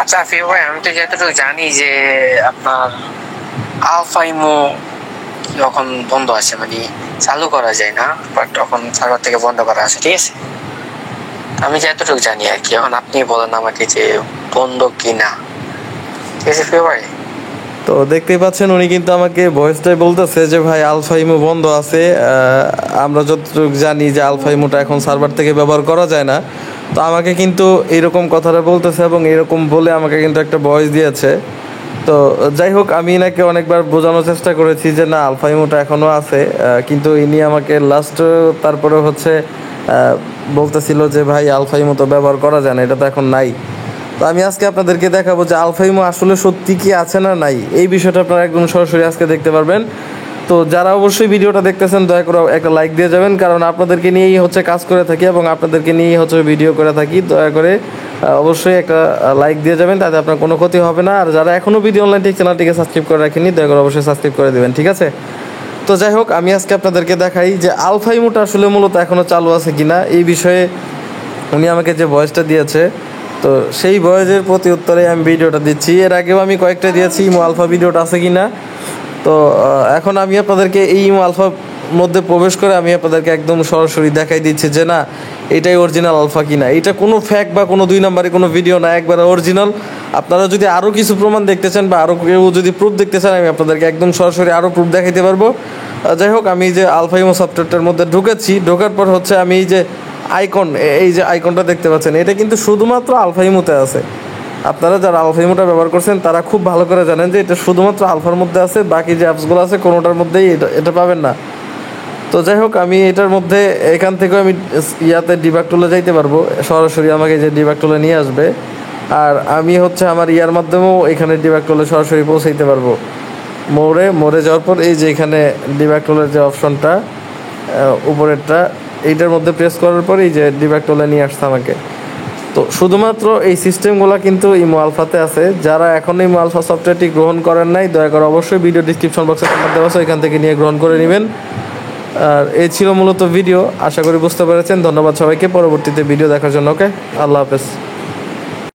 আচ্ছা আফিফ ভাই, আমি তো যতটুকু জানি যে আপনার আলফা ইমো যখন বন্ধ আছে মানে চালু করা যায় না, বাট তখন সার্ভার থেকে বন্ধ করা আছে, ঠিক আছে? আমি যতটুকু জানি আর কি। এখন আপনি বলেন আমাকে যে বন্ধ কিনা, ঠিক আছে আফিফ ভাই? তো দেখতেই পাচ্ছেন উনি কিন্তু আমাকে ভয়েসটাই বলতেছে যে ভাই আলফা ইমো বন্ধ আছে। আমরা যতটুকু জানি যে আলফা ইমোটা এখন সার্ভার থেকে ব্যবহার করা যায় না। তো আমাকে কিন্তু এইরকম কথাটা বলতেছে এবং এরকম বলে আমাকে কিন্তু একটা ভয়েস দিয়েছে। তো যাই হোক, আমি এনাকে অনেকবার বোঝানোর চেষ্টা করেছি যে না, আলফা ইমোটা এখনও আছে, কিন্তু ইনি আমাকে লাস্ট তারপরে হচ্ছে বলতেছিল যে ভাই আলফা ইমো তো ব্যবহার করা যায় না, এটা তো এখন নাই। তো আমি আজকে আপনাদেরকে দেখাবো যে আলফা ইমো আসলে সত্যি কি আছে না নাই, এই বিষয়টা আপনারা একদম সরাসরি আজকে দেখতে পারবেন। তো যারা অবশ্যই ভিডিওটা দেখতেছেন দয়া করে একটা লাইক দিয়ে যাবেন, কারণ আপনাদেরকে নিয়েই হচ্ছে কাজ করে থাকি এবং আপনাদেরকে নিয়েই হচ্ছে ভিডিও করে থাকি। দয়া করে অবশ্যই একটা লাইক দিয়ে যাবেন, তাতে আপনার কোনো ক্ষতি হবে না। আর যারা এখনও ভিডিও অনলাইন টেক চ্যানেলটিকে সাবস্ক্রাইব করে রাখেনি, দয়া করে অবশ্যই সাবস্ক্রাইব করে দেবেন, ঠিক আছে? তো যাই হোক, আমি আজকে আপনাদেরকে দেখাই যে আলফা ইমোটা আসলে মূলত এখনও চালু আছে কিনা এই বিষয়ে উনি আমাকে যে ভয়েসটা দিয়েছে। তো সেই ভয়েসের প্রতি উত্তরে আমি ভিডিওটা দিচ্ছি। এর আগেও আমি কয়েকটা দিয়েছি ইমো আলফা ভিডিওটা আছে কিনা। তো এখন আমি আপনাদেরকে এই ইমো আলফার মধ্যে প্রবেশ করে আমি আপনাদেরকে একদম সরাসরি দেখাই দিচ্ছি যে না, এটাই অরিজিনাল আলফা কিনা। এটা কোনো ফ্যাক বা কোনো দুই নাম্বারে কোনো ভিডিও না, একবারে অরিজিনাল। আপনারা যদি আরও কিছু প্রমাণ দেখতে চান বা আরও কেউ যদি প্রুফ দেখতে চান, আমি আপনাদেরকে একদম সরাসরি আরও প্রুফ দেখাইতে পারবো। যাই হোক, আমি যে আলফা ইমো সফটওয়্যারটার মধ্যে ঢুকেছি, ঢোকার পর হচ্ছে আমি এই যে আইকন, এই যে আইকনটা দেখতে পাচ্ছেন, এটা কিন্তু শুধুমাত্র আলফা ইমোতে আছে। আপনারা যারা আলফা ইমোটা ব্যবহার করছেন তারা খুব ভালো করে জানেন যে এটা শুধুমাত্র আলফার মধ্যে আছে, বাকি যে অ্যাপসগুলো আছে কোনোটার মধ্যেই এটা পাবেন না। তো যাই হোক, আমি এটার মধ্যে এখান থেকেও আমি ইয়াতে ডিবাগ টুলে যাইতে পারবো, সরাসরি আমাকে যে ডিবাগ টুলে নিয়ে আসবে। আর আমি হচ্ছে আমার ইয়ার মাধ্যমেও এখানে ডিবাগ টুলে সরাসরি পৌঁছাইতে পারবো। মোড়ে যাওয়ার পর এই যে এখানে ডিবাগ টুলের যে অপশনটা উপরেরটা, এইটার মধ্যে প্রেস করার পর এই যে ডিবাগ টুলে নিয়ে আসছে আমাকে। তো শুধুমাত্র এই সিস্টেমগুলো কিন্তু ইমো আলফাতে আছে। যারা এখন ইমো আলফা সফটওয়্যারটি গ্রহণ করেন নাই, দয়া করে অবশ্যই ভিডিও ডিসক্রিপশন বক্সে নাম্বার দেওয়া আছে, এখান থেকে নিয়ে গ্রহণ করে নেবেন। আর এই ছিল মূলত ভিডিও, আশা করি বুঝতে পেরেছেন। ধন্যবাদ সবাইকে পরবর্তীতে ভিডিও দেখার জন্য। ওকে, আল্লাহ হাফেজ।